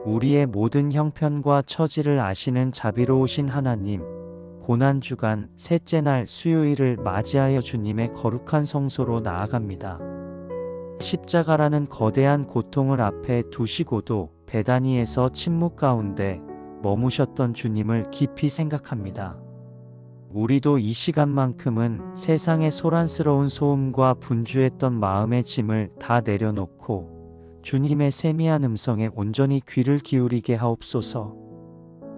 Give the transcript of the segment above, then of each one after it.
우리의 모든 형편과 처지를 아시는 자비로우신 하나님, 고난주간 셋째 날 수요일을 맞이하여 주님의 거룩한 성소로 나아갑니다. 십자가라는 거대한 고통을 앞에 두시고도 베다니에서 침묵 가운데 머무셨던 주님을 깊이 생각합니다. 우리도 이 시간만큼은 세상의 소란스러운 소음과 분주했던 마음의 짐을 다 내려놓고 주님의 세미한 음성에 온전히 귀를 기울이게 하옵소서.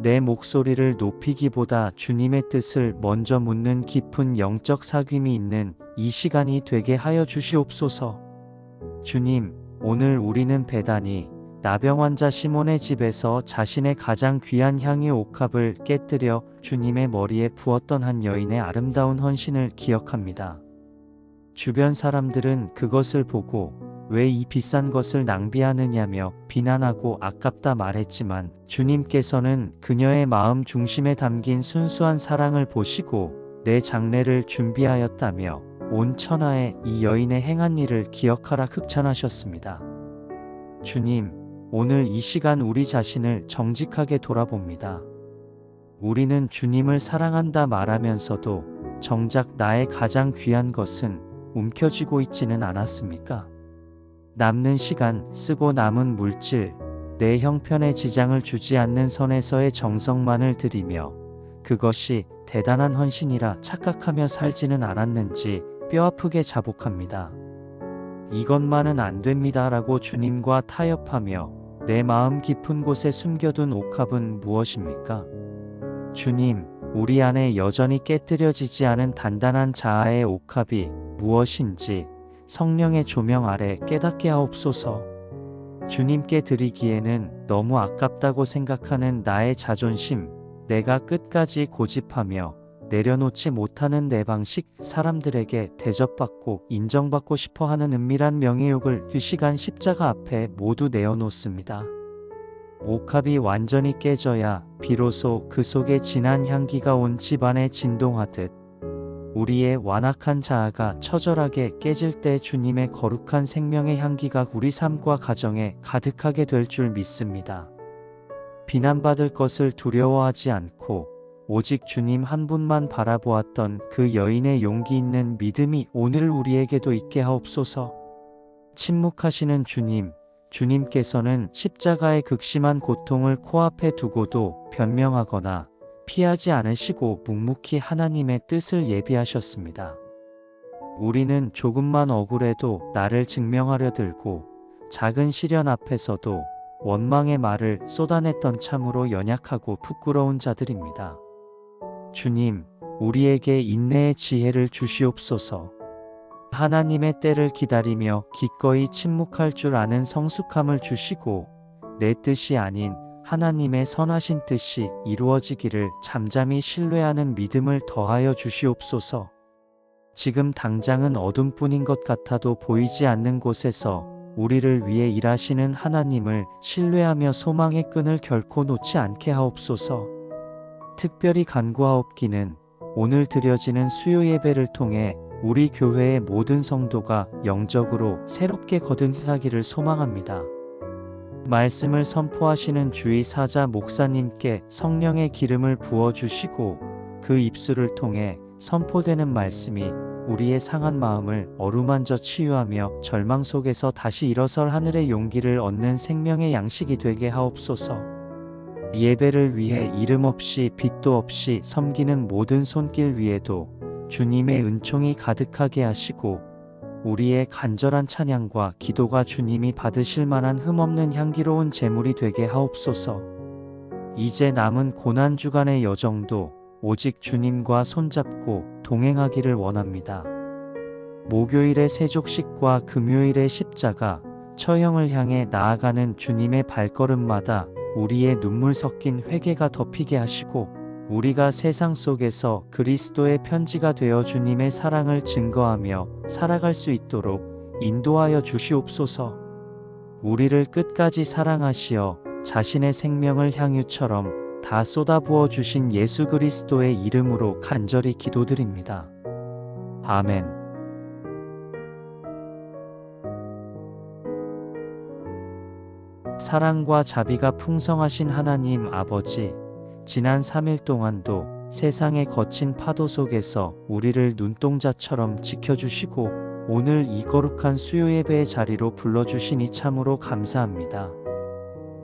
내 목소리를 높이기보다 주님의 뜻을 먼저 묻는 깊은 영적 사귐이 있는 이 시간이 되게 하여 주시옵소서. 주님, 오늘 우리는 베다니 나병 환자 시몬의 집에서 자신의 가장 귀한 향유 옥합을 깨뜨려 주님의 머리에 부었던 한 여인의 아름다운 헌신을 기억합니다. 주변 사람들은 그것을 보고 왜 이 비싼 것을 낭비하느냐며 비난하고 아깝다 말했지만 주님께서는 그녀의 마음 중심에 담긴 순수한 사랑을 보시고 내 장례를 준비하였다며 온 천하에 이 여인의 행한 일을 기억하라 극찬하셨습니다. 주님, 오늘 이 시간 우리 자신을 정직하게 돌아봅니다. 우리는 주님을 사랑한다 말하면서도 정작 나의 가장 귀한 것은 움켜쥐고 있지는 않았습니까? 남는 시간, 쓰고 남은 물질, 내 형편에 지장을 주지 않는 선에서의 정성만을 들이며 그것이 대단한 헌신이라 착각하며 살지는 않았는지 뼈아프게 자복합니다. 이것만은 안 됩니다 라고 주님과 타협하며 내 마음 깊은 곳에 숨겨둔 옥합은 무엇입니까? 주님, 우리 안에 여전히 깨뜨려지지 않은 단단한 자아의 옥합이 무엇인지 성령의 조명 아래 깨닫게 하옵소서. 주님께 드리기에는 너무 아깝다고 생각하는 나의 자존심, 내가 끝까지 고집하며 내려놓지 못하는 내 방식, 사람들에게 대접받고 인정받고 싶어하는 은밀한 명예욕을 이 시간 십자가 앞에 모두 내어놓습니다. 옥합이 완전히 깨져야 비로소 그 속에 진한 향기가 온 집안에 진동하듯 우리의 완악한 자아가 처절하게 깨질 때 주님의 거룩한 생명의 향기가 우리 삶과 가정에 가득하게 될 줄 믿습니다. 비난받을 것을 두려워하지 않고 오직 주님 한 분만 바라보았던 그 여인의 용기 있는 믿음이 오늘 우리에게도 있게 하옵소서. 침묵하시는 주님, 주님께서는 십자가의 극심한 고통을 코앞에 두고도 변명하거나 피하지 않으시고 묵묵히 하나님의 뜻을 예비하셨습니다. 우리는 조금만 억울해도 나를 증명하려 들고 작은 시련 앞에서도 원망의 말을 쏟아냈던 참으로 연약하고 부끄러운 자들입니다. 주님, 우리에게 인내의 지혜를 주시옵소서. 하나님의 때를 기다리며 기꺼이 침묵할 줄 아는 성숙함을 주시고 내 뜻이 아닌 하나님의 선하신 뜻이 이루어지기를 잠잠히 신뢰하는 믿음을 더하여 주시옵소서. 지금 당장은 어둠뿐인 것 같아도 보이지 않는 곳에서 우리를 위해 일하시는 하나님을 신뢰하며 소망의 끈을 결코 놓지 않게 하옵소서. 특별히 간구하옵기는 오늘 드려지는 수요 예배를 통해 우리 교회의 모든 성도가 영적으로 새롭게 거듭나기를 소망합니다. 말씀을 선포하시는 주의 사자 목사님께 성령의 기름을 부어주시고 그 입술을 통해 선포되는 말씀이 우리의 상한 마음을 어루만져 치유하며 절망 속에서 다시 일어설 하늘의 용기를 얻는 생명의 양식이 되게 하옵소서. 예배를 위해 이름 없이 빛도 없이 섬기는 모든 손길 위에도 주님의 은총이 가득하게 하시고 우리의 간절한 찬양과 기도가 주님이 받으실 만한 흠없는 향기로운 제물이 되게 하옵소서. 이제 남은 고난주간의 여정도 오직 주님과 손잡고 동행하기를 원합니다. 목요일의 세족식과 금요일의 십자가, 처형을 향해 나아가는 주님의 발걸음마다 우리의 눈물 섞인 회개가 덮이게 하시고 우리가 세상 속에서 그리스도의 편지가 되어 주님의 사랑을 증거하며 살아갈 수 있도록 인도하여 주시옵소서. 우리를 끝까지 사랑하시어 자신의 생명을 향유처럼 다 쏟아부어 주신 예수 그리스도의 이름으로 간절히 기도드립니다. 아멘. 사랑과 자비가 풍성하신 하나님 아버지, 지난 3일 동안도 세상의 거친 파도 속에서 우리를 눈동자처럼 지켜주시고 오늘 이 거룩한 수요 예배의 자리로 불러주시니 참으로 감사합니다.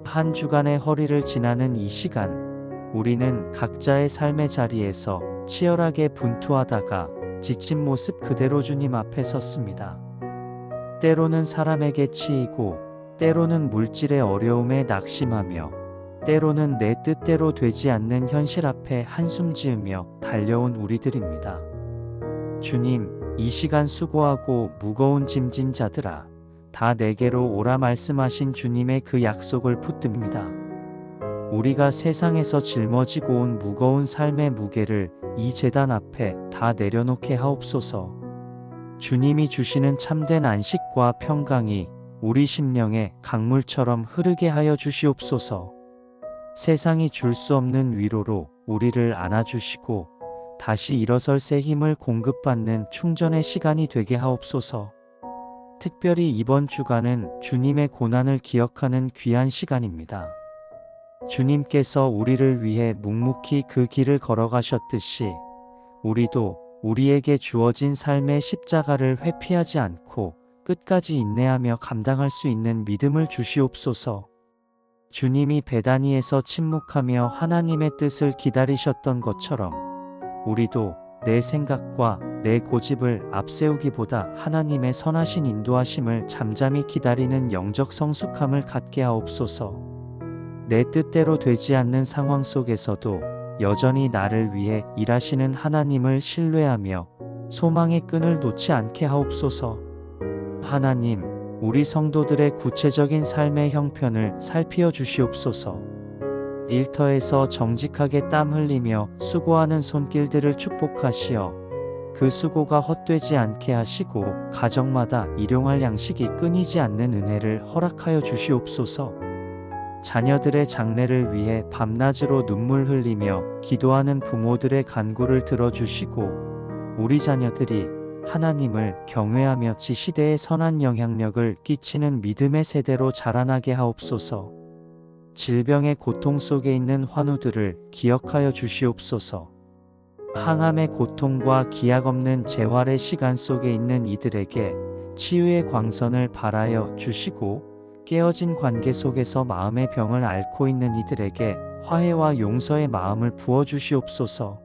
한 주간의 허리를 지나는 이 시간, 우리는 각자의 삶의 자리에서 치열하게 분투하다가 지친 모습 그대로 주님 앞에 섰습니다. 때로는 사람에게 치이고, 때로는 물질의 어려움에 낙심하며, 때로는 내 뜻대로 되지 않는 현실 앞에 한숨 지으며 달려온 우리들입니다. 주님, 이 시간 수고하고 무거운 짐진 자들아, 다 내게로 오라 말씀하신 주님의 그 약속을 붙듭니다. 우리가 세상에서 짊어지고 온 무거운 삶의 무게를 이 제단 앞에 다 내려놓게 하옵소서. 주님이 주시는 참된 안식과 평강이 우리 심령에 강물처럼 흐르게 하여 주시옵소서. 세상이 줄 수 없는 위로로 우리를 안아주시고 다시 일어설 새 힘을 공급받는 충전의 시간이 되게 하옵소서. 특별히 이번 주간은 주님의 고난을 기억하는 귀한 시간입니다. 주님께서 우리를 위해 묵묵히 그 길을 걸어가셨듯이 우리도 우리에게 주어진 삶의 십자가를 회피하지 않고 끝까지 인내하며 감당할 수 있는 믿음을 주시옵소서. 주님이 베다니에서 침묵하며 하나님의 뜻을 기다리셨던 것처럼 우리도 내 생각과 내 고집을 앞세우기보다 하나님의 선하신 인도하심을 잠잠히 기다리는 영적 성숙함을 갖게 하옵소서. 내 뜻대로 되지 않는 상황 속에서도 여전히 나를 위해 일하시는 하나님을 신뢰하며 소망의 끈을 놓지 않게 하옵소서. 하나님, 우리 성도들의 구체적인 삶의 형편을 살피어 주시옵소서. 일터에서 정직하게 땀 흘리며 수고하는 손길들을 축복하시어 그 수고가 헛되지 않게 하시고 가정마다 일용할 양식이 끊이지 않는 은혜를 허락하여 주시옵소서. 자녀들의 장래를 위해 밤낮으로 눈물 흘리며 기도하는 부모들의 간구를 들어주시고 우리 자녀들이 하나님을 경외하며 지시대에 선한 영향력을 끼치는 믿음의 세대로 자라나게 하옵소서. 질병의 고통 속에 있는 환우들을 기억하여 주시옵소서. 항암의 고통과 기약 없는 재활의 시간 속에 있는 이들에게 치유의 광선을 발하여 주시고 깨어진 관계 속에서 마음의 병을 앓고 있는 이들에게 화해와 용서의 마음을 부어주시옵소서.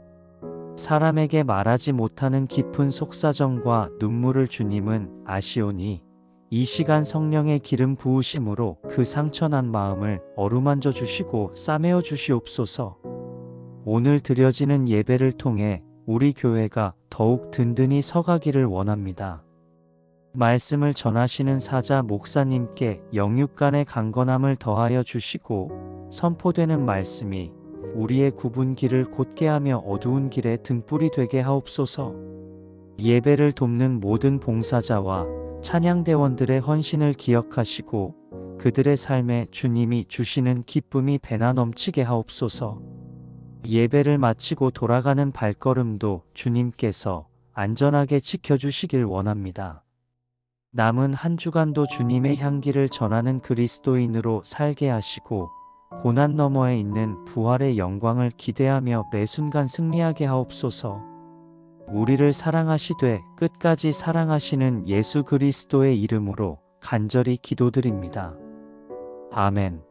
사람에게 말하지 못하는 깊은 속사정과 눈물을 주님은 아시오니 이 시간 성령의 기름 부으심으로 그 상처난 마음을 어루만져 주시고 싸매어 주시옵소서. 오늘 드려지는 예배를 통해 우리 교회가 더욱 든든히 서가기를 원합니다. 말씀을 전하시는 사자 목사님께 영육간의 강건함을 더하여 주시고 선포되는 말씀이 우리의 굽은 길을 곧게 하며 어두운 길에 등불이 되게 하옵소서. 예배를 돕는 모든 봉사자와 찬양대원들의 헌신을 기억하시고 그들의 삶에 주님이 주시는 기쁨이 배나 넘치게 하옵소서. 예배를 마치고 돌아가는 발걸음도 주님께서 안전하게 지켜주시길 원합니다. 남은 한 주간도 주님의 향기를 전하는 그리스도인으로 살게 하시고 고난 너머에 있는 부활의 영광을 기대하며 매 순간 승리하게 하옵소서. 우리를 사랑하시되 끝까지 사랑하시는 예수 그리스도의 이름으로 간절히 기도드립니다. 아멘.